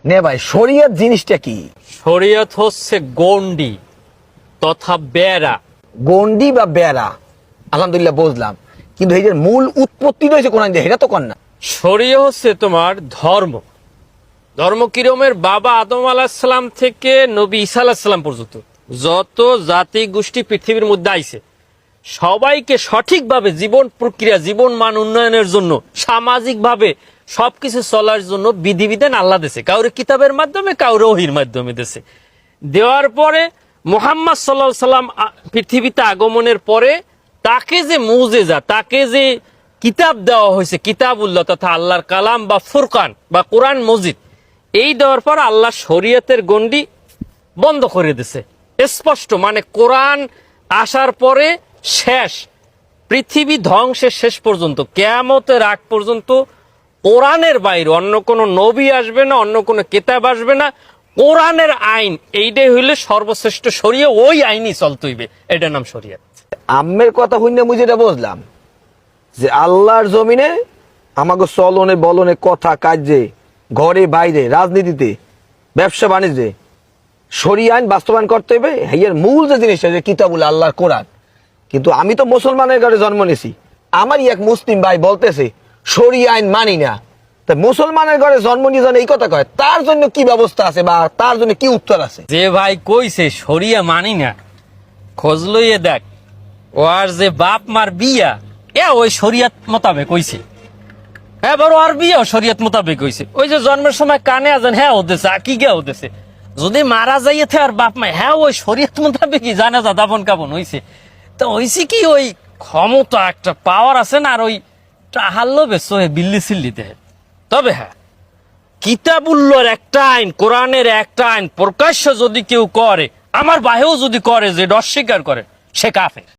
নে ভাই, শরীয়ত জিনিসটা কি? শরীয়ত হচ্ছে গণ্ডি তথা বেড়া। গন্ডি বা বেড়া, আলহামদুলিল্লাহ বুঝলাম, কিন্তু এই যে মূল উৎপত্তি রয়েছে কোন এটা তো কর না। শরীয়ত হচ্ছে তোমার ধর্ম। ধর্ম কিরমের? বাবা আদম আলাহিসাল্লাম থেকে নবী ঈসা আলাহিসাল্লাম পর্যন্ত যত জাতি গোষ্ঠী পৃথিবীর মধ্যে আইছে সবাইকে সঠিকভাবে জীবন প্রক্রিয়া, জীবন মান উন্নয়নের জন্য, সামাজিকভাবে সবকিছু চলার জন্য বিধিবিধান আল্লাহ দিয়েছে। কাউরে কিতাবের মাধ্যমে, কাউরে ওহির মাধ্যমে দিয়েছে। দেওয়ার পরে মুহাম্মদ সাল্লাল্লাহু আলাইহি সাল্লাম পৃথিবীতে আগমনের পরে তাকে যে মুজিজা, তাকে যে কিতাব দেওয়া হয়েছে, কিতাবুল্লাহ তথা আল্লাহর কালাম বা ফুরকান বা কোরআন মজিদ, এই দেওয়ার পর আল্লাহ শরীয়তের গণ্ডি বন্ধ করে দিছে স্পষ্ট। মানে কোরআন আসার পরে শেষ, পৃথিবী ধ্বংসের শেষ পর্যন্ত, কিয়ামতের আগ পর্যন্ত কোরআনের বাইরে অন্য কোনো নবী আসবে না, অন্য কোনো কিতাব আসবে না। কোরআনের আইন এইটাই হইলে সর্বশ্রেষ্ঠ শরিয়ত, ওই আইনই চলতে হইবে, এটার নাম শরিয়ত। আম্মের কথা শুনে মুই যেটা বুঝলাম যে আল্লাহর জমিনে আমাকে চলনে বলনে, কথা কাজে, ঘরে বাইরে, রাজনীতিতে, ব্যবসা বাণিজ্যে শরীয় আইন বাস্তবায়ন করতে হবে। এর মূল যে জিনিসটা যে কিতাবুল আল্লাহর কোরআন। কিন্তু আমি তো মুসলমানের ঘরে জন্ম নিয়েছি, আমারই এক মুসলিম ভাই বলতেছে শরীয় আইন মানি না। তা মুসলমানের ঘরে জন্ম নিয়ে এই কথা কয়, তার জন্য কি ব্যবস্থা আছে বা তার জন্য কি উত্তর আছে? যে ভাই কইছে শরিয়া মানি না, খোঁজ লইয়ে দেখ ও আর যে বাপ মার বিয়া ওই শরিয়ত মোতাবেক হইছে। এবার ওর বিয়াও শরিয়ত মোতাবেক হইছে। ওই যে জন্মের সময় কানে আছেন, হ্যাঁ ওদেছে, আকিগা ওদেছে। যদি মারা যাইয়েছে আর বাপ মা, হ্যাঁ ওই শরিয়ত মোতাবেকই জানাজা দাফন কাফন হইছে। তো হইছে কি, ওই ক্ষমতা একটা পাওয়ার আছে না, আর ওই টাহাল্লো বেশ বিল্লি সিল্লি দেহে। তবে হ্যাঁ, কিতাবুল্লাহর একটা আইন, কোরআনের একটা আইন প্রকাশ্য যদি কেউ করে, আমার বাহেও যদি করে, যে অস্বীকার করে, সে কাফের।